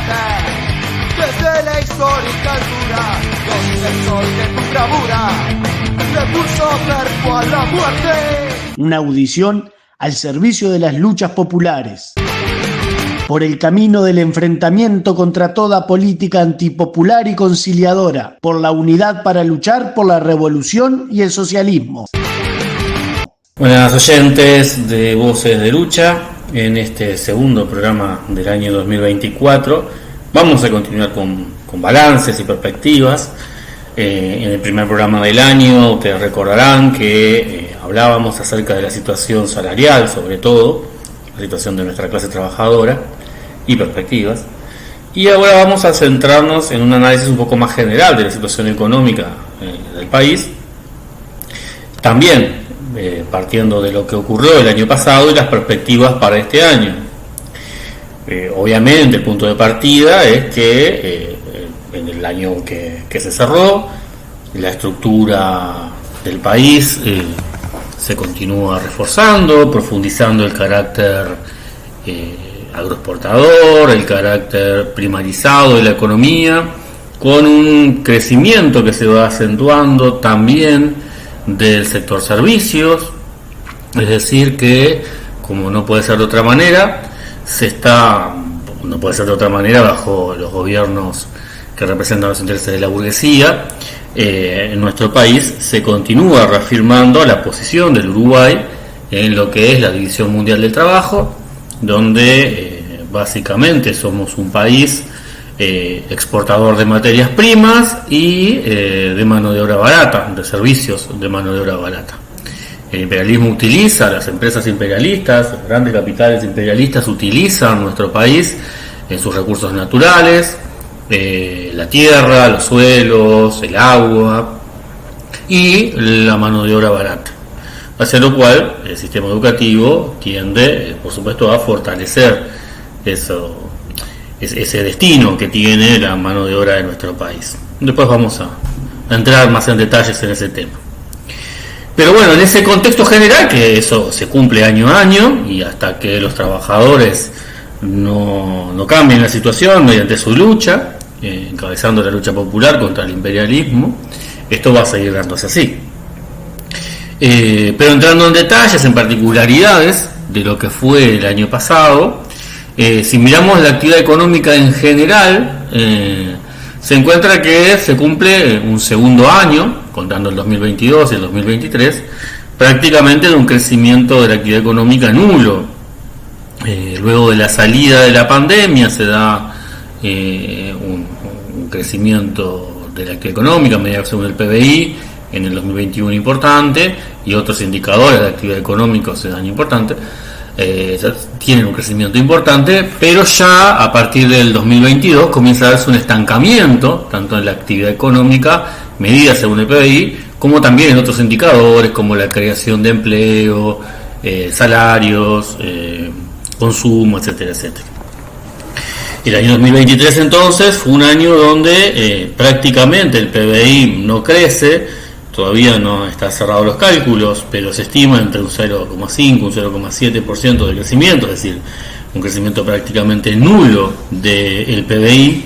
Desde la histórica altura, donde el sol de tu bravura le puso cuerpo a la muerte. Una audición al servicio de las luchas populares, por el camino del enfrentamiento contra toda política antipopular y conciliadora, por la unidad para luchar por la revolución y el socialismo. Buenas oyentes de Voces de Lucha, en este segundo programa del año 2024 vamos a continuar con balances y perspectivas. En el primer programa del año ustedes recordarán que hablábamos acerca de la situación salarial, sobre todo la situación de nuestra clase trabajadora y perspectivas, y ahora vamos a centrarnos en un análisis un poco más general de la situación económica del país, también partiendo de lo que ocurrió el año pasado y las perspectivas para este año. Obviamente el punto de partida es que en el año que se cerró, la estructura del país se continúa reforzando, profundizando el carácter agroexportador, el carácter primarizado de la economía, con un crecimiento que se va acentuando también del sector servicios, es decir que, como no puede ser de otra manera, bajo los gobiernos que representan los intereses de la burguesía, en nuestro país se continúa reafirmando la posición del Uruguay en lo que es la División Mundial del Trabajo, donde básicamente somos un país exportador de materias primas y de mano de obra barata, de servicios de mano de obra barata. El imperialismo utiliza, las empresas imperialistas, los grandes capitales imperialistas utilizan nuestro país en sus recursos naturales, la tierra, los suelos, el agua y la mano de obra barata. Hacia lo cual el sistema educativo tiende, por supuesto, a fortalecer ese destino que tiene la mano de obra de nuestro país. Después vamos a entrar más en detalles en ese tema. Pero bueno, en ese contexto general, que eso se cumple año a año, y hasta que los trabajadores no cambien la situación mediante su lucha, encabezando la lucha popular contra el imperialismo, esto va a seguir dándose así. Pero entrando en detalles, en particularidades de lo que fue el año pasado, si miramos la actividad económica en general, se encuentra que se cumple un segundo año, contando el 2022 y el 2023, prácticamente de un crecimiento de la actividad económica nulo. Luego de la salida de la pandemia se da un crecimiento de la actividad económica, medido según el PBI, en el 2021 importante, y otros indicadores de actividad económica se dan importantes. Tienen un crecimiento importante, pero ya a partir del 2022 comienza a darse un estancamiento, tanto en la actividad económica, medida según el PBI, como también en otros indicadores, como la creación de empleo, salarios, consumo, etcétera, etcétera. El año 2023 entonces fue un año donde prácticamente el PBI no crece. Todavía no están cerrados los cálculos, pero se estima entre un 0,5 y un 0,7% de crecimiento, es decir, un crecimiento prácticamente nulo del PBI.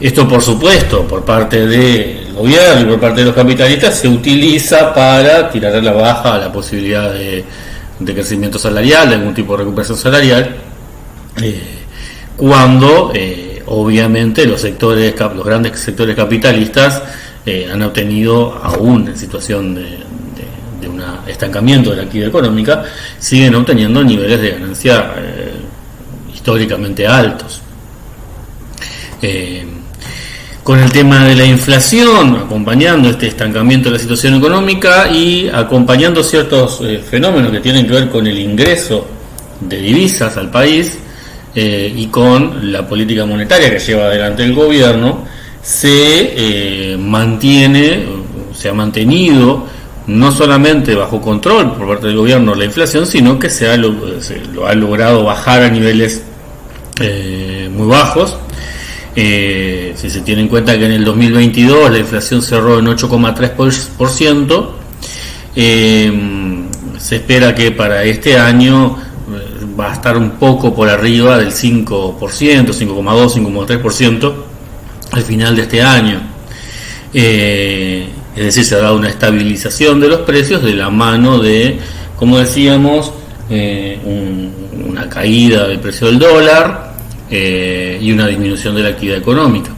Esto, por supuesto, por parte del gobierno y por parte de los capitalistas, se utiliza para tirar a la baja la posibilidad de crecimiento salarial, de algún tipo de recuperación salarial, cuando obviamente los grandes sectores capitalistas han obtenido, aún en situación de un estancamiento de la actividad económica, siguen obteniendo niveles de ganancia históricamente altos. Con el tema de la inflación, acompañando este estancamiento de la situación económica y acompañando ciertos fenómenos que tienen que ver con el ingreso de divisas al país, y con la política monetaria que lleva adelante el gobierno, se ha mantenido no solamente bajo control por parte del gobierno la inflación, sino que lo ha logrado bajar a niveles muy bajos. Si se tiene en cuenta que en el 2022 la inflación cerró en 8,3%, se espera que para este año va a estar un poco por arriba del 5%, 5,2, 5,3% al final de este año. Es decir, se ha dado una estabilización de los precios de la mano de, como decíamos, una caída del precio del dólar y una disminución de la actividad económica.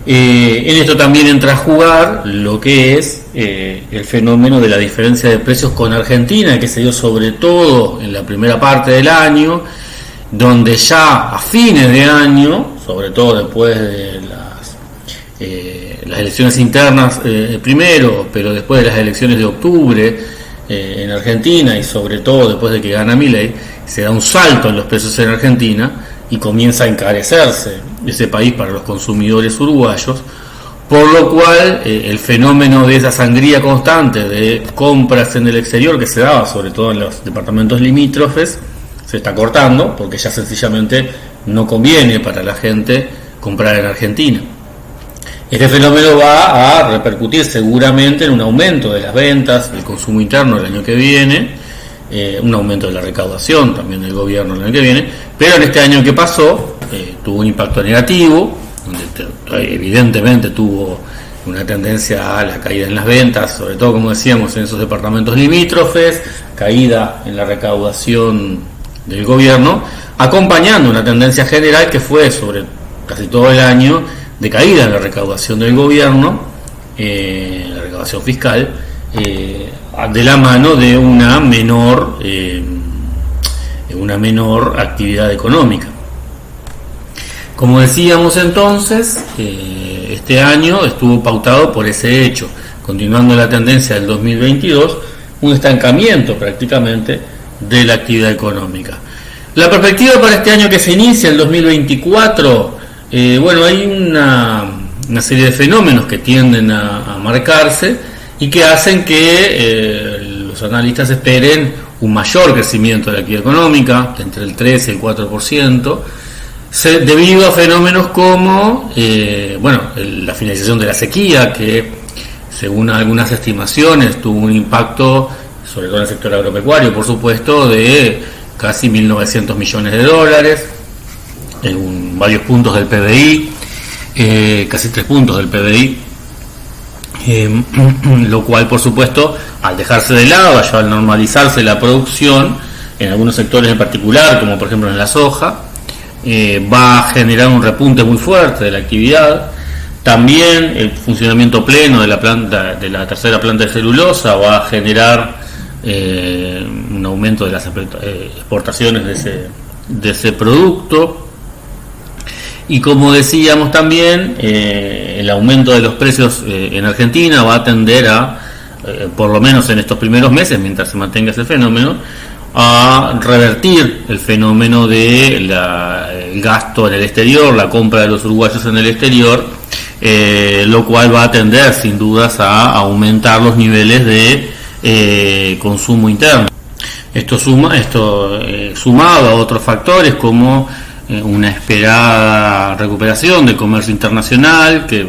En esto también entra a jugar lo que es el fenómeno de la diferencia de precios con Argentina, que se dio sobre todo en la primera parte del año, donde ya a fines de año, sobre todo después de las elecciones internas primero, pero después de las elecciones de octubre en Argentina, y sobre todo después de que gana Milei, se da un salto en los precios en Argentina y comienza a encarecerse ese país para los consumidores uruguayos, por lo cual el fenómeno de esa sangría constante de compras en el exterior que se daba sobre todo en los departamentos limítrofes se está cortando, porque ya sencillamente no conviene para la gente comprar en Argentina. Este fenómeno va a repercutir seguramente en un aumento de las ventas, del consumo interno el año que viene, un aumento de la recaudación también del gobierno el año que viene, pero en este año que pasó tuvo un impacto negativo, donde evidentemente tuvo una tendencia a la caída en las ventas, sobre todo, como decíamos, en esos departamentos limítrofes, caída en la recaudación del gobierno, acompañando una tendencia general que fue sobre casi todo el año de caída en la recaudación del gobierno, la recaudación fiscal, de la mano de una menor actividad económica. Como decíamos entonces, este año estuvo pautado por ese hecho, continuando la tendencia del 2022, un estancamiento prácticamente de la actividad económica. La perspectiva para este año que se inicia, el 2024, bueno, hay una serie de fenómenos que tienden a marcarse y que hacen que los analistas esperen un mayor crecimiento de la actividad económica, de entre el 3 y el 4%, debido a fenómenos como la finalización de la sequía, que según algunas estimaciones tuvo un impacto, sobre todo en el sector agropecuario, por supuesto, de casi 1.900 millones de dólares, en varios puntos del PBI, casi 3 puntos del PBI, lo cual, por supuesto, al dejarse de lado, al normalizarse la producción, en algunos sectores en particular, como por ejemplo en la soja, va a generar un repunte muy fuerte de la actividad. También el funcionamiento pleno de la tercera planta de celulosa va a generar un aumento de las exportaciones de ese producto. Y como decíamos también, el aumento de los precios en Argentina va a tender a, por lo menos en estos primeros meses, mientras se mantenga ese fenómeno, a revertir el fenómeno de el gasto en el exterior, la compra de los uruguayos en el exterior, lo cual va a tender sin dudas a aumentar los niveles de consumo interno. Esto sumado a otros factores como una esperada recuperación del comercio internacional, que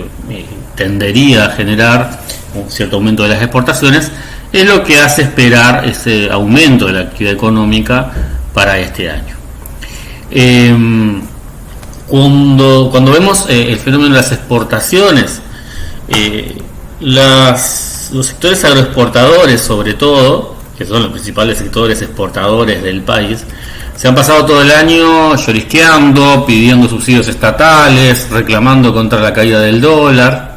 tendería a generar un cierto aumento de las exportaciones, es lo que hace esperar ese aumento de la actividad económica para este año. Cuando vemos el fenómeno de las exportaciones, los sectores agroexportadores, sobre todo, que son los principales sectores exportadores del país, se han pasado todo el año llorisqueando, pidiendo subsidios estatales, reclamando contra la caída del dólar.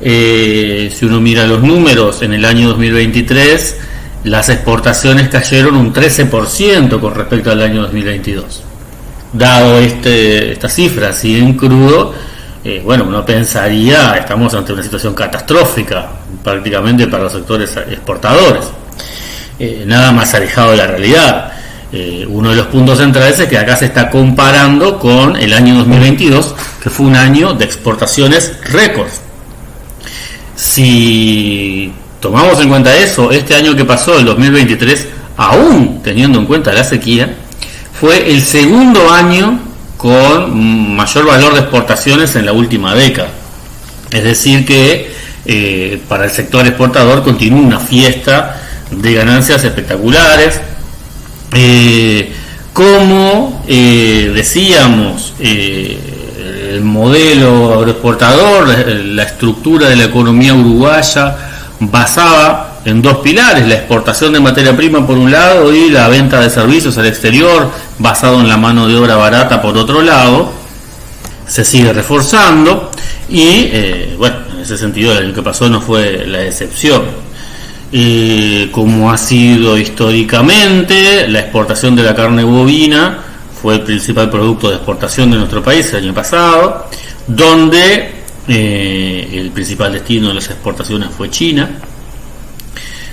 Si uno mira los números, en el año 2023 las exportaciones cayeron un 13% con respecto al año 2022. Dado esta cifra así en crudo, uno pensaría estamos ante una situación catastrófica prácticamente para los sectores exportadores. Nada más alejado de la realidad. Uno de los puntos centrales es que acá se está comparando con el año 2022, que fue un año de exportaciones récord. Si tomamos en cuenta eso, este año que pasó, el 2023, aún teniendo en cuenta la sequía, fue el segundo año con mayor valor de exportaciones en la última década. Es decir que para el sector exportador continúa una fiesta de ganancias espectaculares. Como decíamos, el modelo agroexportador, la estructura de la economía uruguaya basaba en dos pilares: la exportación de materia prima por un lado y la venta de servicios al exterior basado en la mano de obra barata por otro lado. Se sigue reforzando y bueno, en ese sentido el año que pasó no fue la excepción. Como ha sido históricamente, la exportación de la carne bovina fue el principal producto de exportación de nuestro país el año pasado, donde el principal destino de las exportaciones fue China.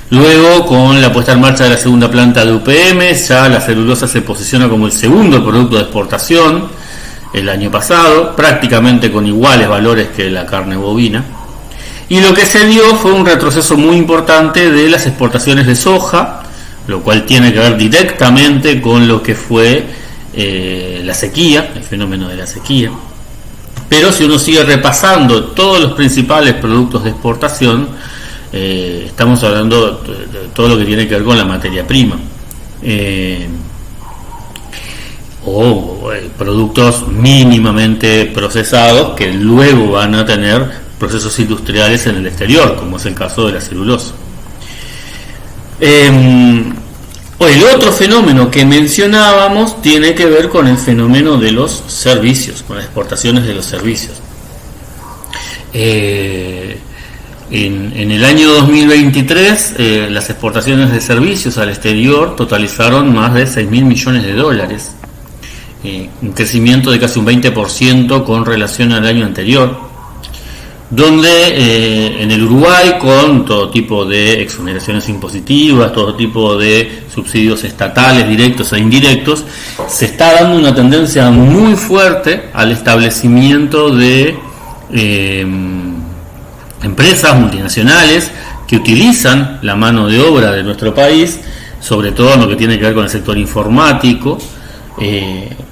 Luego, con la puesta en marcha de la segunda planta de UPM, ya la celulosa se posiciona como el segundo producto de exportación el año pasado, prácticamente con iguales valores que la carne bovina. Y lo que se dio fue un retroceso muy importante de las exportaciones de soja, lo cual tiene que ver directamente con lo que fue la sequía, el fenómeno de la sequía. Pero si uno sigue repasando todos los principales productos de exportación, estamos hablando de todo lo que tiene que ver con la materia prima. O productos mínimamente procesados que luego van a tener procesos industriales en el exterior, como es el caso de la celulosa. El otro fenómeno que mencionábamos tiene que ver con el fenómeno de los servicios, con las exportaciones de los servicios. En el año 2023 las exportaciones de servicios al exterior totalizaron más de 6.000 millones de dólares, un crecimiento de casi un 20% con relación al año anterior, donde en el Uruguay, con todo tipo de exoneraciones impositivas, todo tipo de subsidios estatales directos e indirectos, se está dando una tendencia muy fuerte al establecimiento de empresas multinacionales que utilizan la mano de obra de nuestro país, sobre todo en lo que tiene que ver con el sector informático,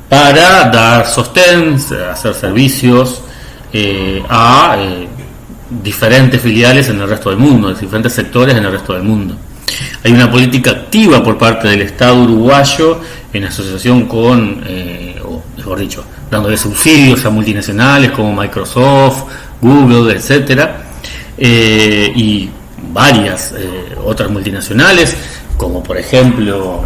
para dar sostén, hacer servicios a diferentes filiales en el resto del mundo, diferentes sectores en el resto del mundo. Hay una política activa por parte del Estado uruguayo en asociación con, o mejor dicho, dándole subsidios a multinacionales como Microsoft, Google, etcétera, y varias otras multinacionales, como por ejemplo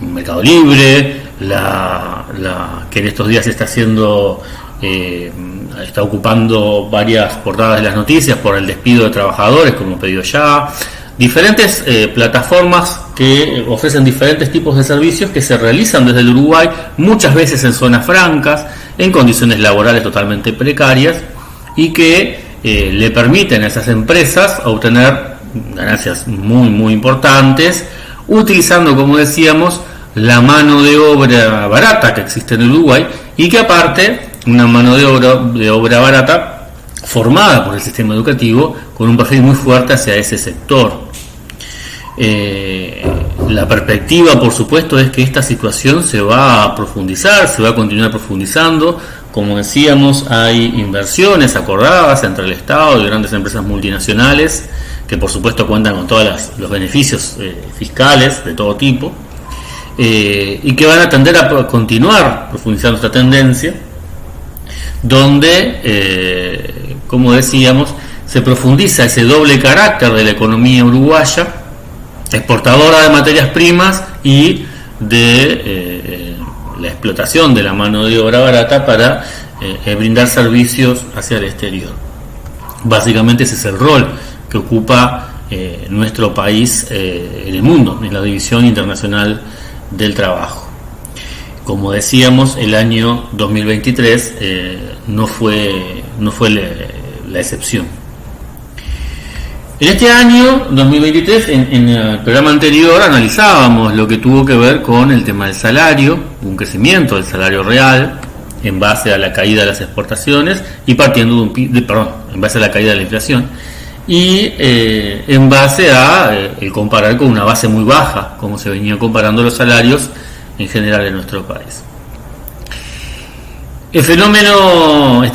Mercado Libre, la que en estos días está haciendo está ocupando varias portadas de las noticias por el despido de trabajadores, como Pedido Ya, diferentes plataformas que ofrecen diferentes tipos de servicios que se realizan desde el Uruguay, muchas veces en zonas francas, en condiciones laborales totalmente precarias, y que le permiten a esas empresas obtener ganancias muy muy importantes, utilizando, como decíamos, la mano de obra barata que existe en el Uruguay, y que aparte una mano de obra barata formada por el sistema educativo con un perfil muy fuerte hacia ese sector. La perspectiva, por supuesto, es que esta situación se va a profundizar, se va a continuar profundizando. Como decíamos, hay inversiones acordadas entre el Estado y grandes empresas multinacionales que por supuesto cuentan con todos los beneficios fiscales de todo tipo, y que van a tender a continuar profundizando esta tendencia, donde, como decíamos, se profundiza ese doble carácter de la economía uruguaya, exportadora de materias primas y de la explotación de la mano de obra barata para brindar servicios hacia el exterior. Básicamente ese es el rol que ocupa nuestro país en el mundo, en la División Internacional del Trabajo. Como decíamos, el año 2023 no fue la excepción. En este año 2023, en el programa anterior, analizábamos lo que tuvo que ver con el tema del salario, un crecimiento del salario real en base a la caída de las exportaciones y partiendo en base a la caída de la inflación, y en base a el comparar con una base muy baja, como se venía comparando los salarios en general en nuestro país. Este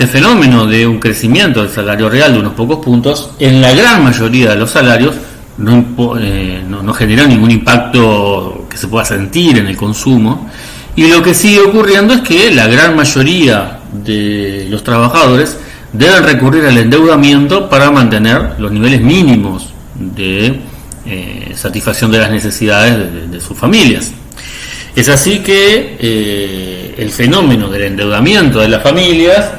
fenómeno de un crecimiento del salario real de unos pocos puntos, en la gran mayoría de los salarios no generó ningún impacto que se pueda sentir en el consumo. Y lo que sigue ocurriendo es que la gran mayoría de los trabajadores deben recurrir al endeudamiento para mantener los niveles mínimos de satisfacción de las necesidades de sus familias. Es así que el fenómeno del endeudamiento de las familias,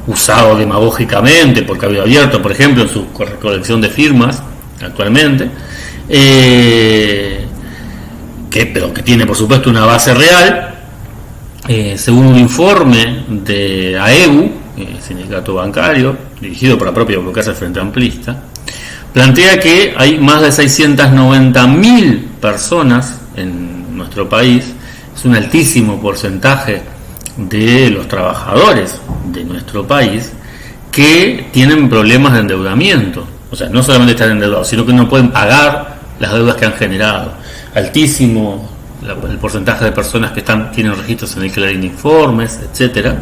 usado demagógicamente por Cabildo Abierto, por ejemplo, en su colección de firmas actualmente, pero que tiene por supuesto una base real, según un informe de AEBU, sindicato bancario, dirigido por la propia burocracia del Frente Amplista, plantea que hay más de 690.000 personas en nuestro país. Es un altísimo porcentaje de los trabajadores de nuestro país que tienen problemas de endeudamiento. O sea, no solamente están endeudados, sino que no pueden pagar las deudas que han generado. Altísimo el porcentaje de personas que tienen registros en el Clarín de Informes, etcétera.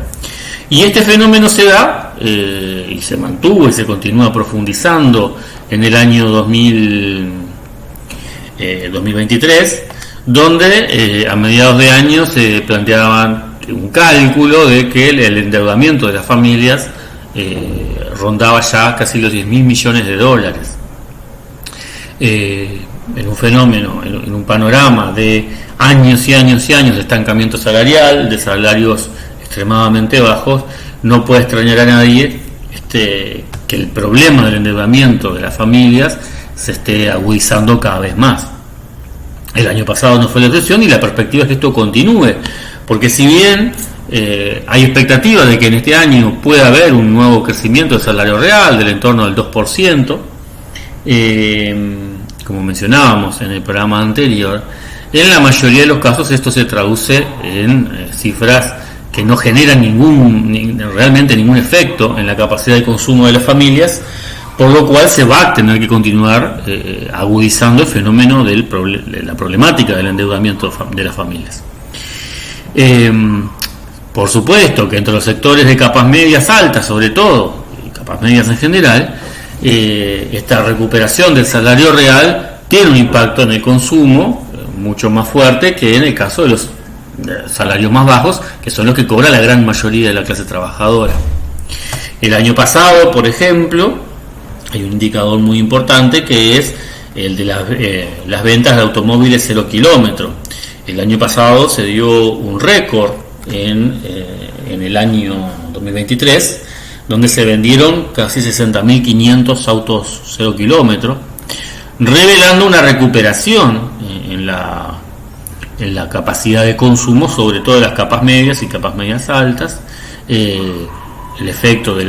Y este fenómeno se da y se mantuvo y se continúa profundizando en el año 2023, donde a mediados de año se planteaban un cálculo de que el endeudamiento de las familias rondaba ya casi los 10.000 millones de dólares. En un fenómeno, en un panorama de años y años y años de estancamiento salarial, de salarios extremadamente bajos, no puede extrañar a nadie que el problema del endeudamiento de las familias se esté agudizando cada vez más. El año pasado no fue la excepción y la perspectiva es que esto continúe, porque si bien hay expectativas de que en este año pueda haber un nuevo crecimiento del salario real del entorno del 2%, como mencionábamos en el programa anterior, en la mayoría de los casos esto se traduce en cifras que no generan realmente ningún efecto en la capacidad de consumo de las familias, por lo cual se va a tener que continuar agudizando el fenómeno de la problemática del endeudamiento de las familias. Por supuesto que entre los sectores de capas medias altas, sobre todo, y capas medias en general, esta recuperación del salario real tiene un impacto en el consumo mucho más fuerte que en el caso de los salarios más bajos, que son los que cobra la gran mayoría de la clase trabajadora. El año pasado, por ejemplo, hay un indicador muy importante que es el de las ventas de automóviles 0 kilómetro. El año pasado se dio un récord en el año 2023, donde se vendieron casi 60.500 autos 0 kilómetro, revelando una recuperación en la capacidad de consumo, sobre todo de las capas medias y capas medias altas. El efecto de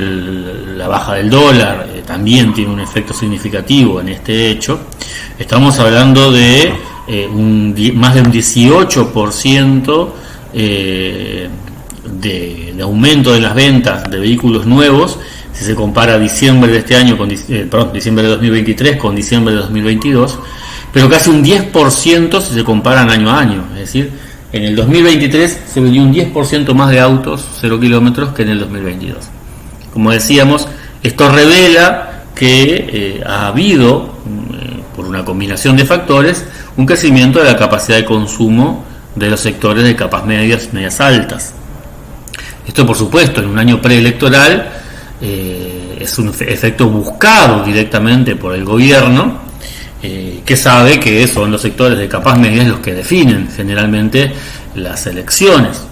la baja del dólar también tiene un efecto significativo en este hecho. Estamos hablando de más de un 18% de aumento de las ventas de vehículos nuevos, si se compara diciembre de este año diciembre de 2023 con diciembre de 2022, pero casi un 10% si se comparan año a año. Es decir, en el 2023 se vendió un 10% más de autos 0 kilómetros que en el 2022. Como decíamos, esto revela que ha habido, por una combinación de factores, un crecimiento de la capacidad de consumo de los sectores de capas medias altas. Esto, por supuesto, en un año preelectoral es un efecto buscado directamente por el gobierno, que sabe que son los sectores de capas medias los que definen generalmente las elecciones.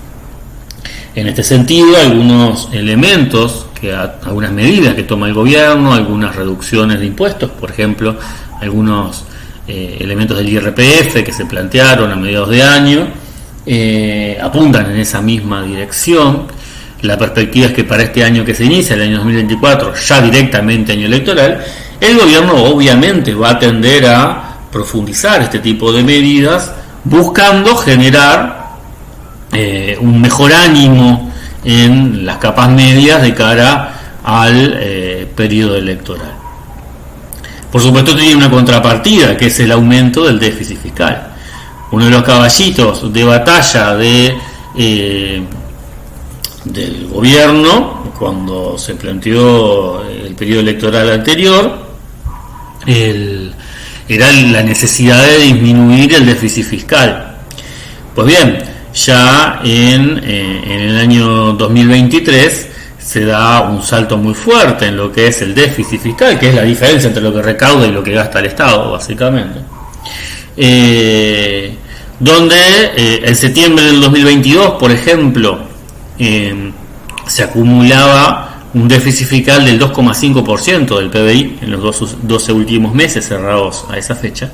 En este sentido, algunos elementos, algunas medidas que toma el gobierno, algunas reducciones de impuestos, por ejemplo, algunos elementos del IRPF que se plantearon a mediados de año, apuntan en esa misma dirección. La perspectiva es que para este año que se inicia, el año 2024, ya directamente año electoral, el gobierno obviamente va a tender a profundizar este tipo de medidas, buscando generar un mejor ánimo en las capas medias de cara al periodo electoral. Por supuesto, tiene una contrapartida, que es el aumento del déficit fiscal. Uno de los caballitos de batalla del gobierno, cuando se planteó el periodo electoral anterior, era la necesidad de disminuir el déficit fiscal. Pues bien, ya en el año 2023 se da un salto muy fuerte en lo que es el déficit fiscal, que es la diferencia entre lo que recauda y lo que gasta el Estado, básicamente. Donde en septiembre del 2022, por ejemplo, se acumulaba un déficit fiscal del 2,5% del PBI en los 12 últimos meses cerrados a esa fecha.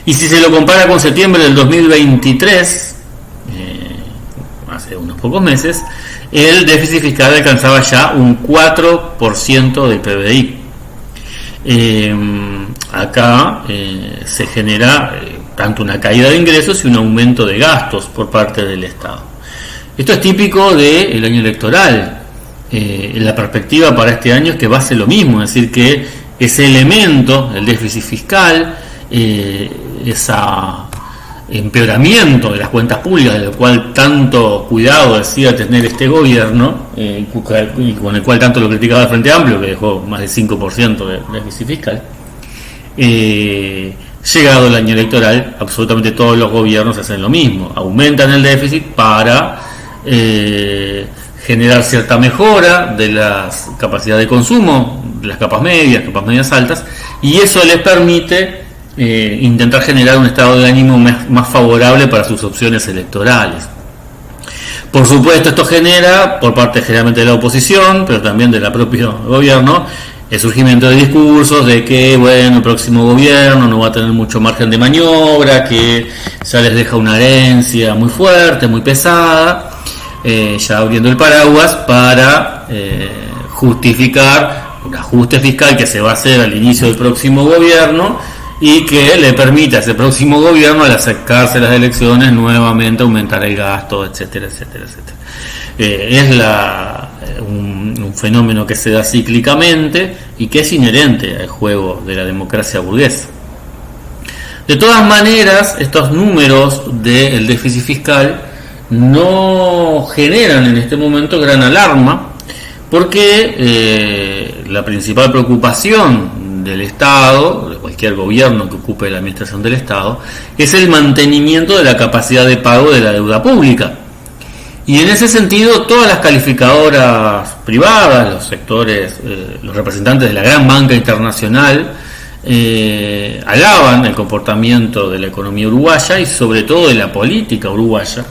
Y si se lo compara con septiembre del 2023, hace unos pocos meses, el déficit fiscal alcanzaba ya un 4% del PBI. Acá se genera tanto una caída de ingresos y un aumento de gastos por parte del Estado. Esto es típico del año electoral. La perspectiva para este año es que va a ser lo mismo, es decir, que ese elemento, el déficit fiscal, ese empeoramiento de las cuentas públicas, del cual tanto cuidado decía tener este gobierno, y con el cual tanto lo criticaba el Frente Amplio, que dejó más del 5% de déficit fiscal, llegado el año electoral, absolutamente todos los gobiernos hacen lo mismo, aumentan el déficit para generar cierta mejora de las capacidades de consumo, de las capas medias altas, y eso les permite intentar generar un estado de ánimo más favorable para sus opciones electorales. Por supuesto, esto genera, por parte generalmente de la oposición, pero también del propio gobierno, el surgimiento de discursos de que, bueno, el próximo gobierno no va a tener mucho margen de maniobra, que ya les deja una herencia muy fuerte, muy pesada, ya abriendo el paraguas para justificar un ajuste fiscal que se va a hacer al inicio del próximo gobierno y que le permita a ese próximo gobierno, al acercarse las elecciones, nuevamente aumentar el gasto, etcétera, etcétera, etcétera. Es un fenómeno que se da cíclicamente y que es inherente al juego de la democracia burguesa. De todas maneras, estos números del déficit fiscal no generan en este momento gran alarma, porque la principal preocupación del Estado, de cualquier gobierno que ocupe la administración del Estado, es el mantenimiento de la capacidad de pago de la deuda pública. Y en ese sentido, todas las calificadoras privadas, los sectores, los representantes de la gran banca internacional, alaban el comportamiento de la economía uruguaya y sobre todo de la política uruguaya,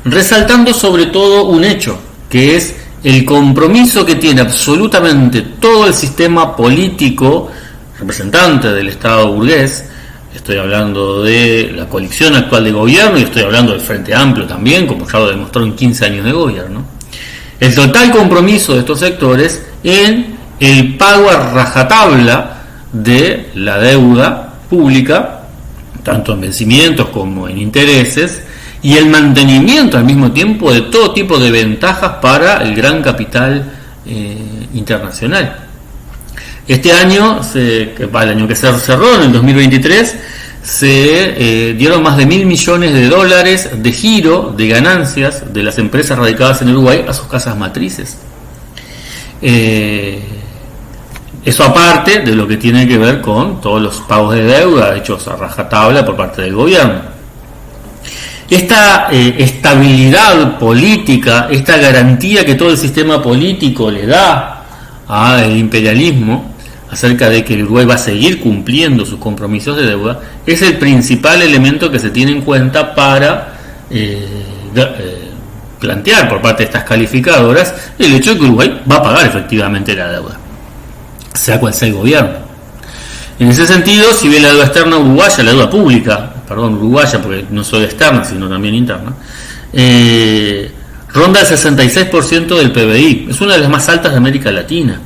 resaltando sobre todo un hecho, que es el compromiso que tiene absolutamente todo el sistema político representante del Estado burgués. Estoy hablando de la coalición actual de gobierno y estoy hablando del Frente Amplio también, como ya lo demostró en 15 años de gobierno. El total compromiso de estos sectores en el pago a rajatabla de la deuda pública, tanto en vencimientos como en intereses, y el mantenimiento al mismo tiempo de todo tipo de ventajas para el gran capital internacional. Este año, el año que se cerró, en el 2023, se dieron más de $1.000 millones de giro de ganancias de las empresas radicadas en Uruguay a sus casas matrices. Eso aparte de lo que tiene que ver con todos los pagos de deuda hechos a rajatabla por parte del gobierno. Esta estabilidad política, esta garantía que todo el sistema político le da al imperialismo acerca de que el Uruguay va a seguir cumpliendo sus compromisos de deuda, es el principal elemento que se tiene en cuenta para plantear por parte de estas calificadoras el hecho de que Uruguay va a pagar efectivamente la deuda, sea cual sea el gobierno. En ese sentido, si bien la deuda externa uruguaya, la deuda pública, uruguaya, porque no solo externa, sino también interna, ronda el 66% del PBI, es una de las más altas de América Latina.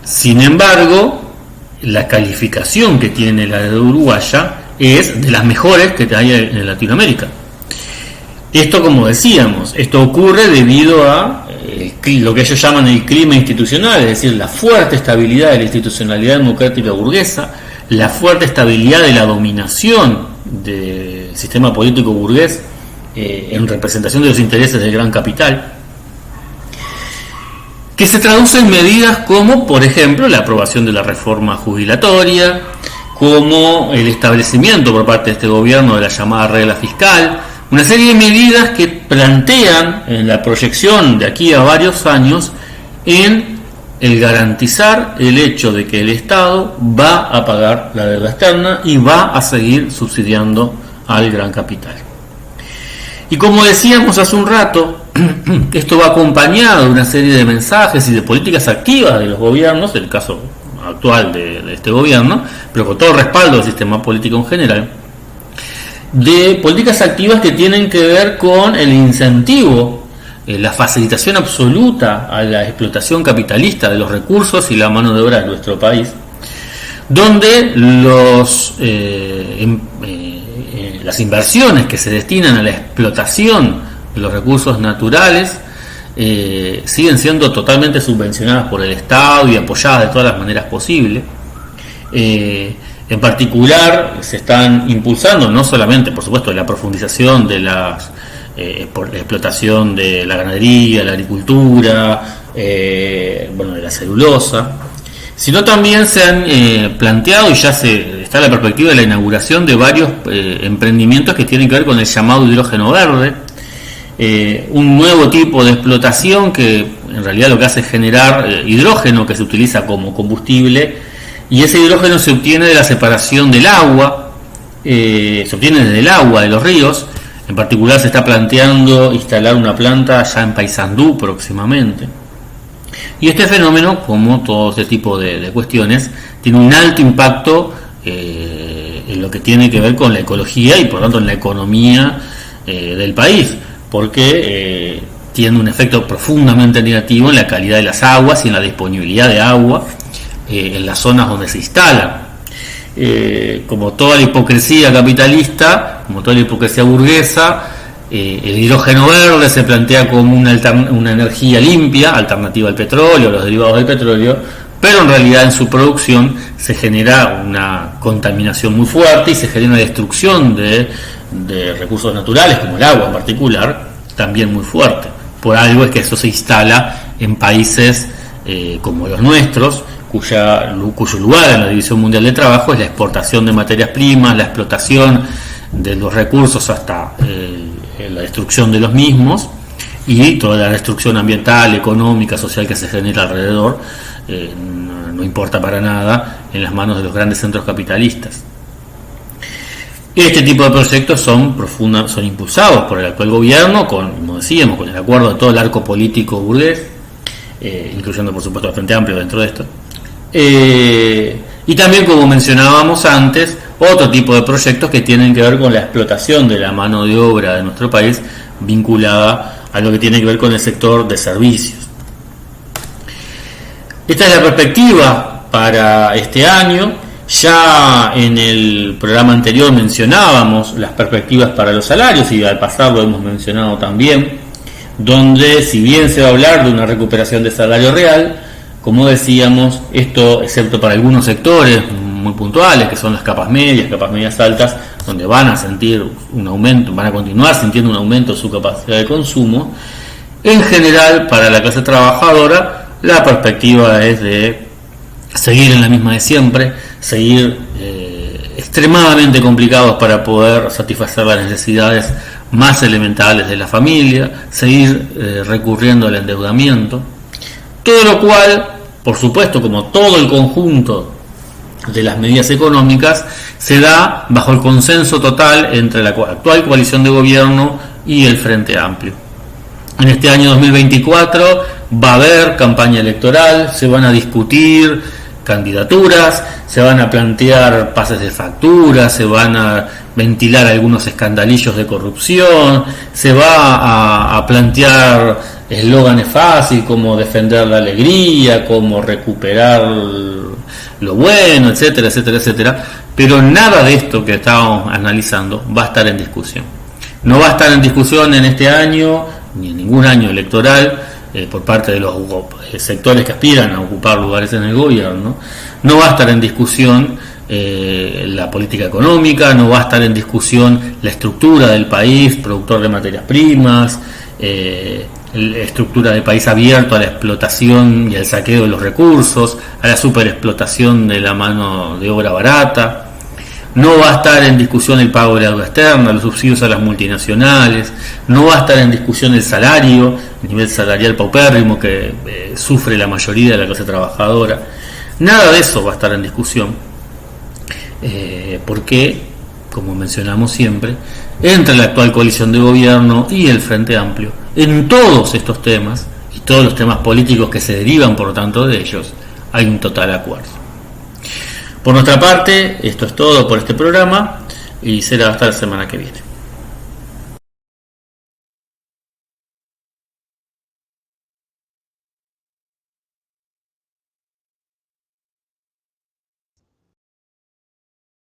Sin embargo, la calificación que tiene la deuda uruguaya es de las mejores que hay en Latinoamérica. Esto, como decíamos, esto ocurre debido a lo que ellos llaman el clima institucional, es decir, la fuerte estabilidad de la institucionalidad democrática burguesa, la fuerte estabilidad de la dominación del sistema político burgués en representación de los intereses del gran capital, que se traduce en medidas como, por ejemplo, la aprobación de la reforma jubilatoria, como el establecimiento por parte de este gobierno de la llamada regla fiscal, una serie de medidas que plantean en la proyección de aquí a varios años en el garantizar el hecho de que el Estado va a pagar la deuda externa y va a seguir subsidiando al gran capital. Y como decíamos hace un rato, esto va acompañado de una serie de mensajes y de políticas activas de los gobiernos, el caso actual de este gobierno, pero con todo el respaldo del sistema político en general, de políticas activas que tienen que ver con el incentivo, la facilitación absoluta a la explotación capitalista de los recursos y la mano de obra de nuestro país, donde las inversiones que se destinan a la explotación de los recursos naturales siguen siendo totalmente subvencionadas por el Estado y apoyadas de todas las maneras posibles. En particular se están impulsando no solamente, por supuesto, la profundización de por la explotación de la ganadería, la agricultura, de la celulosa, sino también se han planteado, y ya está la perspectiva de la inauguración de varios emprendimientos que tienen que ver con el llamado hidrógeno verde, un nuevo tipo de explotación que en realidad lo que hace es generar hidrógeno que se utiliza como combustible, y ese hidrógeno se obtiene de la separación del agua, se obtiene desde el agua de los ríos. En particular se está planteando instalar una planta ya en Paysandú próximamente. Y este fenómeno, como todo este tipo de cuestiones, tiene un alto impacto en lo que tiene que ver con la ecología y por lo tanto en la economía del país, porque tiene un efecto profundamente negativo en la calidad de las aguas y en la disponibilidad de agua en las zonas donde se instalan. Como toda la hipocresía capitalista, como toda la hipocresía burguesa, el hidrógeno verde se plantea como una energía limpia, alternativa al petróleo, los derivados del petróleo, pero en realidad en su producción se genera una contaminación muy fuerte y se genera una destrucción de recursos naturales, como el agua en particular, también muy fuerte. Por algo es que eso se instala en países como los nuestros, cuyo lugar en la División Mundial de Trabajo es la exportación de materias primas, la explotación de los recursos hasta la destrucción de los mismos y toda la destrucción ambiental, económica, social que se genera alrededor, no importa para nada en las manos de los grandes centros capitalistas. Este tipo de proyectos son impulsados por el actual gobierno, como decíamos, con el acuerdo de todo el arco político burgués, incluyendo por supuesto el Frente Amplio dentro de esto. Y también, como mencionábamos antes, otro tipo de proyectos que tienen que ver con la explotación de la mano de obra de nuestro país vinculada a lo que tiene que ver con el sector de servicios. Esta es la perspectiva para este año. Ya en el programa anterior mencionábamos las perspectivas para los salarios y al pasar lo hemos mencionado también, donde si bien se va a hablar de una recuperación de salario real, como decíamos, esto excepto para algunos sectores muy puntuales, que son las capas medias altas, donde van a sentir un aumento, van a continuar sintiendo un aumento de su capacidad de consumo, en general para la clase trabajadora la perspectiva es de seguir en la misma de siempre, seguir extremadamente complicados para poder satisfacer las necesidades más elementales de la familia, seguir recurriendo al endeudamiento. Todo lo cual, por supuesto, como todo el conjunto de las medidas económicas, se da bajo el consenso total entre la actual coalición de gobierno y el Frente Amplio. En este año 2024 va a haber campaña electoral, se van a discutir candidaturas, se van a plantear pases de factura, se van a ventilar algunos escandalillos de corrupción, se va a plantear eslóganes fáciles como defender la alegría, como recuperar lo bueno, etcétera, etcétera, etcétera, pero nada de esto que estamos analizando va a estar en discusión. No va a estar en discusión en este año, ni en ningún año electoral, por parte de los sectores que aspiran a ocupar lugares en el gobierno. No va a estar en discusión la política económica, no va a estar en discusión la estructura del país, productor de materias primas, la estructura del país abierto a la explotación y al saqueo de los recursos, a la superexplotación de la mano de obra barata. no va a estar en discusión el pago de la deuda externa, los subsidios a las multinacionales, no va a estar en discusión el salario, el nivel salarial paupérrimo que sufre la mayoría de la clase trabajadora. Nada de eso va a estar en discusión, porque, como mencionamos siempre, entre la actual coalición de gobierno y el Frente Amplio, en todos estos temas, y todos los temas políticos que se derivan por lo tanto de ellos, hay un total acuerdo. Por nuestra parte, esto es todo por este programa y será hasta la semana que viene.